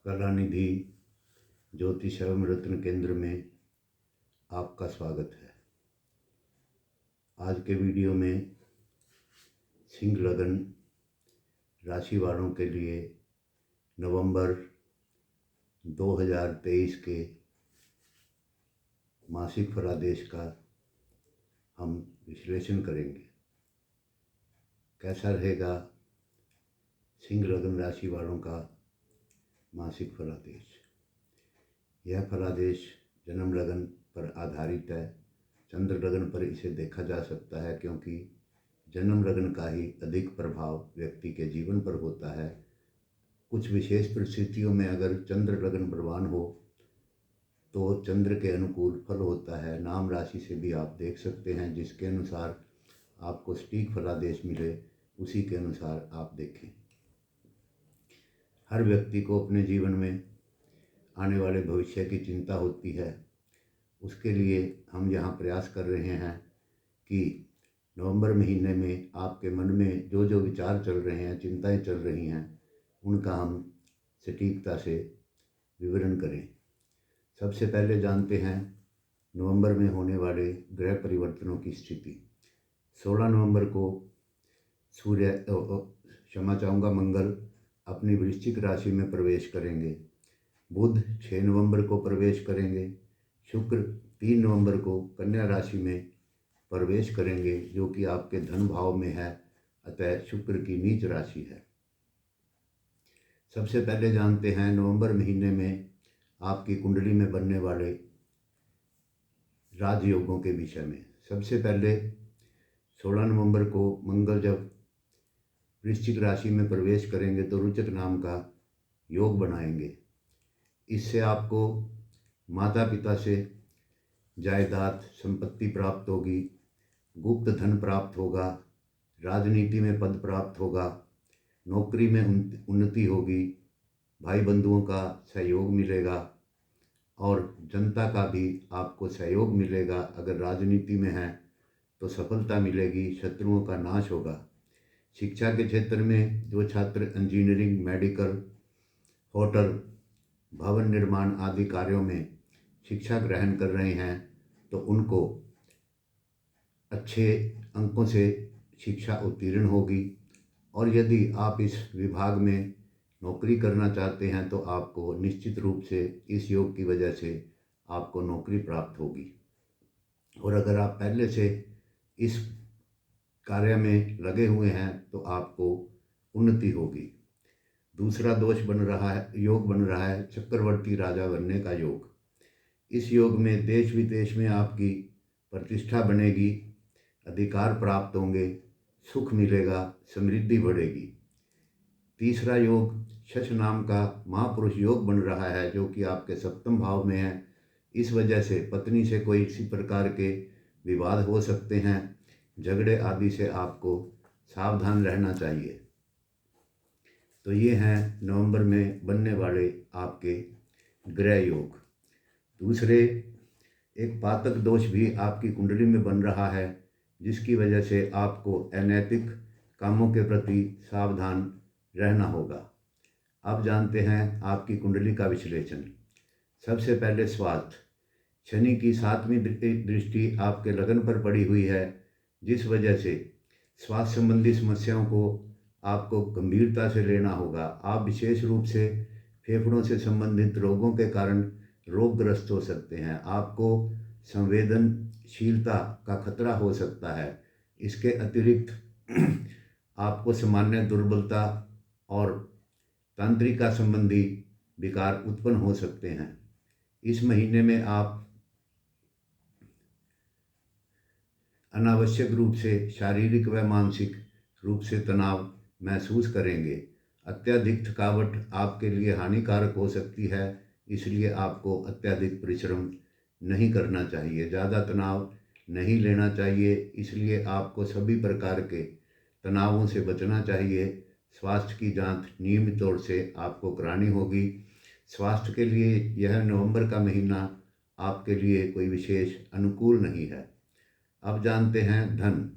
कलानिधि ज्योतिष एवं रत्न केंद्र में आपका स्वागत है। आज के वीडियो में सिंह लगन राशि वालों के लिए नवंबर 2023 के मासिक फलादेश का हम विश्लेषण करेंगे। कैसा रहेगा सिंह लगन राशि वालों का मासिक फलादेश। यह फलादेश जन्म लगन पर आधारित है। चंद्र लगन पर इसे देखा जा सकता है क्योंकि जन्म लगन का ही अधिक प्रभाव व्यक्ति के जीवन पर होता है। कुछ विशेष परिस्थितियों में अगर चंद्र लगन बलवान हो तो चंद्र के अनुकूल फल होता है। नाम राशि से भी आप देख सकते हैं, जिसके अनुसार आपको सटीक फलादेश मिले उसी के अनुसार आप देखें। हर व्यक्ति को अपने जीवन में आने वाले भविष्य की चिंता होती है। उसके लिए हम यहाँ प्रयास कर रहे हैं कि नवंबर महीने में आपके मन में जो जो विचार चल रहे हैं, चिंताएं चल रही हैं, उनका हम सटीकता से विवरण करें। सबसे पहले जानते हैं नवंबर में होने वाले ग्रह परिवर्तनों की स्थिति। 16 नवंबर को मंगल अपनी वृश्चिक राशि में प्रवेश करेंगे। बुध 6 नवंबर को प्रवेश करेंगे। शुक्र 3 नवंबर को कन्या राशि में प्रवेश करेंगे, जो कि आपके धन भाव में है, अतः शुक्र की नीच राशि है। सबसे पहले जानते हैं नवंबर महीने में आपकी कुंडली में बनने वाले राजयोगों के विषय में। सबसे पहले 16 नवंबर को मंगल जब वृश्चिक राशि में प्रवेश करेंगे तो रुचक नाम का योग बनाएंगे। इससे आपको माता पिता से जायदाद संपत्ति प्राप्त होगी, गुप्त धन प्राप्त होगा, राजनीति में पद प्राप्त होगा, नौकरी में उन्नति होगी, भाई बंधुओं का सहयोग मिलेगा और जनता का भी आपको सहयोग मिलेगा। अगर राजनीति में है तो सफलता मिलेगी, शत्रुओं का नाश होगा। शिक्षा के क्षेत्र में जो छात्र इंजीनियरिंग, मेडिकल, होटल, भवन निर्माण आदि कार्यों में शिक्षा ग्रहण कर रहे हैं तो उनको अच्छे अंकों से शिक्षा उत्तीर्ण होगी। और यदि आप इस विभाग में नौकरी करना चाहते हैं तो आपको निश्चित रूप से इस योग की वजह से आपको नौकरी प्राप्त होगी। और अगर आप पहले से इस कार्य में लगे हुए हैं तो आपको उन्नति होगी। दूसरा योग बन रहा है चक्रवर्ती राजा बनने का योग। इस योग में देश विदेश में आपकी प्रतिष्ठा बनेगी, अधिकार प्राप्त होंगे, सुख मिलेगा, समृद्धि बढ़ेगी। तीसरा योग शश नाम का महापुरुष योग बन रहा है, जो कि आपके सप्तम भाव में है। इस वजह से पत्नी से कोई इसी प्रकार के विवाद हो सकते हैं, झगड़े आदि से आपको सावधान रहना चाहिए। तो ये हैं नवंबर में बनने वाले आपके ग्रह योग। दूसरे, एक पातक दोष भी आपकी कुंडली में बन रहा है, जिसकी वजह से आपको अनैतिक कामों के प्रति सावधान रहना होगा। अब जानते हैं आपकी कुंडली का विश्लेषण। सबसे पहले स्वास्थ्य। शनि की 7वीं दृष्टि आपके लगन पर पड़ी हुई है, जिस वजह से स्वास्थ्य संबंधी समस्याओं को आपको गंभीरता से लेना होगा। आप विशेष रूप से फेफड़ों से संबंधित रोगों के कारण रोगग्रस्त हो सकते हैं। आपको संवेदनशीलता का खतरा हो सकता है। इसके अतिरिक्त आपको सामान्य दुर्बलता और तंत्रिका संबंधी विकार उत्पन्न हो सकते हैं। इस महीने में आप अनावश्यक रूप से शारीरिक व मानसिक रूप से तनाव महसूस करेंगे। अत्यधिक थकावट आपके लिए हानिकारक हो सकती है, इसलिए आपको अत्यधिक परिश्रम नहीं करना चाहिए। ज़्यादा तनाव नहीं लेना चाहिए, इसलिए आपको सभी प्रकार के तनावों से बचना चाहिए। स्वास्थ्य की जांच नियमित तौर से आपको करानी होगी। स्वास्थ्य के लिए यह नवंबर का महीना आपके लिए कोई विशेष अनुकूल नहीं है। अब जानते हैं धन।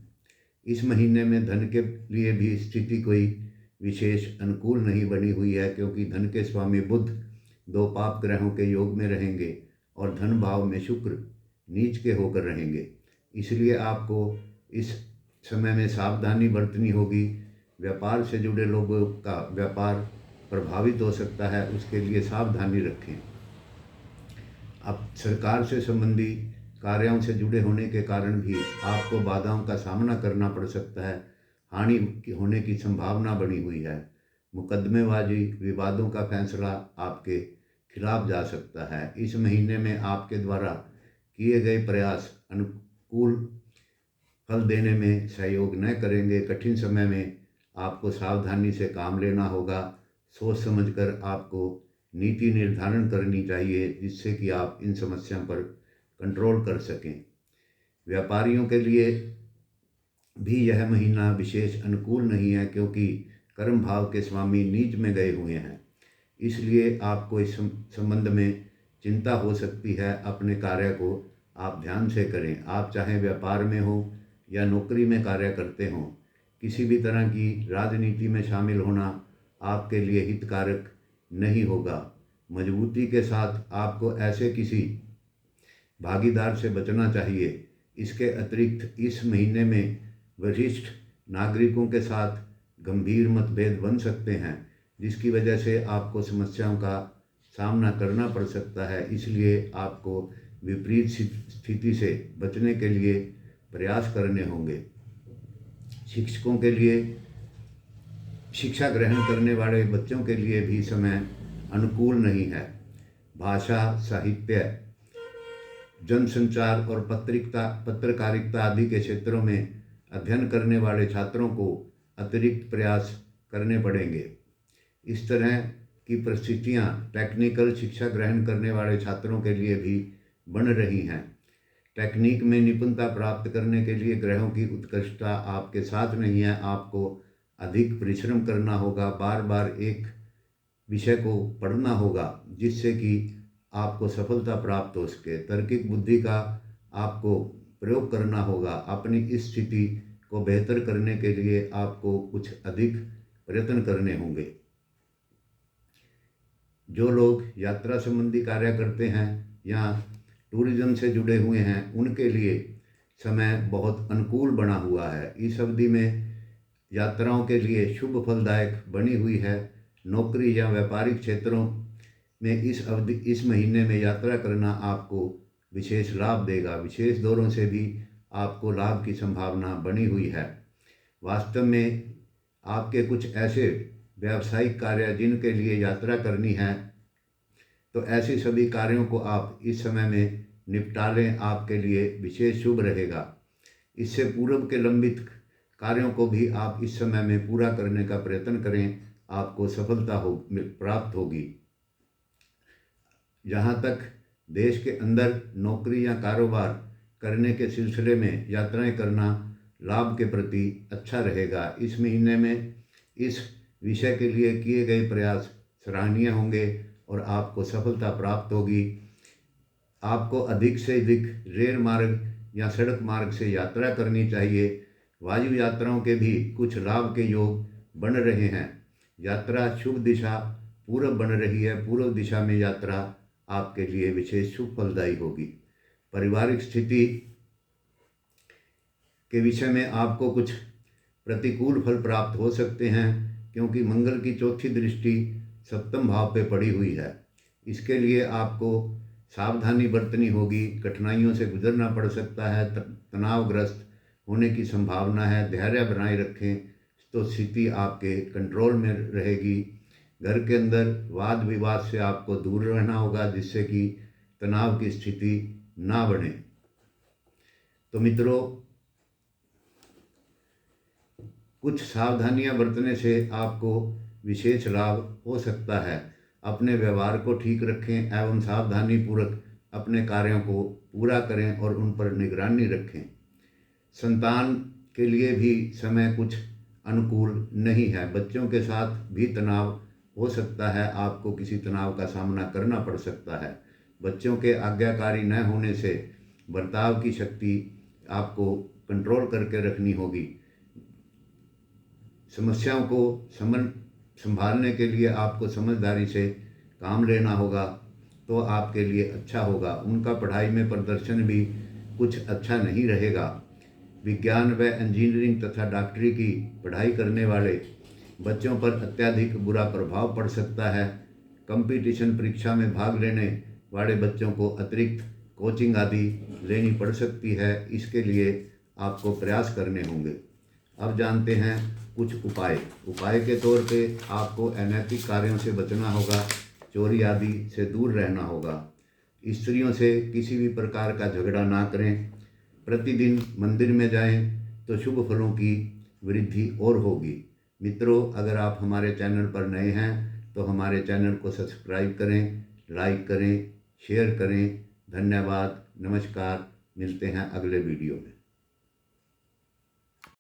इस महीने में धन के लिए भी स्थिति कोई विशेष अनुकूल नहीं बनी हुई है, क्योंकि धन के स्वामी बुध दो पाप ग्रहों के योग में रहेंगे और धन भाव में शुक्र नीच के होकर रहेंगे। इसलिए आपको इस समय में सावधानी बरतनी होगी। व्यापार से जुड़े लोगों का व्यापार प्रभावित हो सकता है, उसके लिए सावधानी रखें। अब सरकार से संबंधी कार्यों से जुड़े होने के कारण भी आपको बाधाओं का सामना करना पड़ सकता है। हानि होने की संभावना बनी हुई है। मुकदमेबाजी विवादों का फैसला आपके खिलाफ जा सकता है। इस महीने में आपके द्वारा किए गए प्रयास अनुकूल फल देने में सहयोग न करेंगे। कठिन समय में आपको सावधानी से काम लेना होगा। सोच समझकर आपको नीति निर्धारण करनी चाहिए, जिससे कि आप इन समस्याओं पर कंट्रोल कर सकें। व्यापारियों के लिए भी यह महीना विशेष अनुकूल नहीं है, क्योंकि कर्म भाव के स्वामी नीच में गए हुए हैं। इसलिए आपको इस संबंध में चिंता हो सकती है। अपने कार्य को आप ध्यान से करें। आप चाहे व्यापार में हो या नौकरी में कार्य करते हों, किसी भी तरह की राजनीति में शामिल होना आपके लिए हितकारक नहीं होगा। मजबूती के साथ आपको ऐसे किसी भागीदार से बचना चाहिए। इसके अतिरिक्त इस महीने में वरिष्ठ नागरिकों के साथ गंभीर मतभेद बन सकते हैं, जिसकी वजह से आपको समस्याओं का सामना करना पड़ सकता है। इसलिए आपको विपरीत स्थिति से बचने के लिए प्रयास करने होंगे। शिक्षकों के लिए, शिक्षा ग्रहण करने वाले बच्चों के लिए भी समय अनुकूल नहीं है। भाषा, साहित्य, जनसंचार और पत्रकारिता आदि के क्षेत्रों में अध्ययन करने वाले छात्रों को अतिरिक्त प्रयास करने पड़ेंगे। इस तरह की परिस्थितियां टेक्निकल शिक्षा ग्रहण करने वाले छात्रों के लिए भी बन रही हैं। टेक्निक में निपुणता प्राप्त करने के लिए ग्रहों की उत्कृष्टता आपके साथ नहीं है। आपको अधिक परिश्रम करना होगा, बार बार एक विषय को पढ़ना होगा, जिससे कि आपको सफलता प्राप्त हो सके। तार्किक बुद्धि का आपको प्रयोग करना होगा। अपनी इस स्थिति को बेहतर करने के लिए आपको कुछ अधिक प्रयत्न करने होंगे। जो लोग यात्रा संबंधी कार्य करते हैं या टूरिज्म से जुड़े हुए हैं, उनके लिए समय बहुत अनुकूल बना हुआ है। इस अवधि में यात्राओं के लिए शुभ फलदायक बनी हुई है। नौकरी या व्यापारिक क्षेत्रों में इस महीने में यात्रा करना आपको विशेष लाभ देगा। विशेष दौरों से भी आपको लाभ की संभावना बनी हुई है। वास्तव में आपके कुछ ऐसे व्यावसायिक कार्य जिनके लिए यात्रा करनी है, तो ऐसे सभी कार्यों को आप इस समय में निपटा लें, आपके लिए विशेष शुभ रहेगा। इससे पूर्व के लंबित कार्यों को भी आप इस समय में पूरा करने का प्रयत्न करें, आपको सफलता प्राप्त होगी। जहाँ तक देश के अंदर नौकरी या कारोबार करने के सिलसिले में यात्राएं करना लाभ के प्रति अच्छा रहेगा। इस महीने में इस विषय के लिए किए गए प्रयास सराहनीय होंगे और आपको सफलता प्राप्त होगी। आपको अधिक से अधिक रेल मार्ग या सड़क मार्ग से यात्रा करनी चाहिए। वायु यात्राओं के भी कुछ लाभ के योग बन रहे हैं। यात्रा शुभ दिशा पूर्व बन रही है। पूर्व दिशा में यात्रा आपके लिए विशेष शुभ फलदायी होगी। पारिवारिक स्थिति के विषय में आपको कुछ प्रतिकूल फल प्राप्त हो सकते हैं, क्योंकि मंगल की चौथी दृष्टि सप्तम भाव पे पड़ी हुई है। इसके लिए आपको सावधानी बरतनी होगी। कठिनाइयों से गुजरना पड़ सकता है। तनावग्रस्त होने की संभावना है। धैर्य बनाए रखें तो स्थिति आपके कंट्रोल में रहेगी। घर के अंदर वाद विवाद से आपको दूर रहना होगा, जिससे कि तनाव की स्थिति ना बने। तो मित्रों, कुछ सावधानियां बरतने से आपको विशेष लाभ हो सकता है। अपने व्यवहार को ठीक रखें एवं सावधानी पूर्वक अपने कार्यों को पूरा करें और उन पर निगरानी रखें। संतान के लिए भी समय कुछ अनुकूल नहीं है। बच्चों के साथ भी तनाव हो सकता है। आपको किसी तनाव का सामना करना पड़ सकता है। बच्चों के आज्ञाकारी न होने से बर्ताव की शक्ति आपको कंट्रोल करके रखनी होगी। समस्याओं को संभालने के लिए आपको समझदारी से काम लेना होगा तो आपके लिए अच्छा होगा। उनका पढ़ाई में प्रदर्शन भी कुछ अच्छा नहीं रहेगा। विज्ञान व इंजीनियरिंग तथा डॉक्टरी की पढ़ाई करने वाले बच्चों पर अत्यधिक बुरा प्रभाव पड़ सकता है। कंपटीशन परीक्षा में भाग लेने वाले बच्चों को अतिरिक्त कोचिंग आदि लेनी पड़ सकती है। इसके लिए आपको प्रयास करने होंगे। अब जानते हैं कुछ उपाय के तौर पे आपको अनैतिक कार्यों से बचना होगा, चोरी आदि से दूर रहना होगा, स्त्रियों से किसी भी प्रकार का झगड़ा ना करें, प्रतिदिन मंदिर में जाएं तो शुभ फलों की वृद्धि और होगी। मित्रों, अगर आप हमारे चैनल पर नए हैं तो हमारे चैनल को सब्सक्राइब करें, लाइक करें, शेयर करें। धन्यवाद, नमस्कार। मिलते हैं अगले वीडियो में।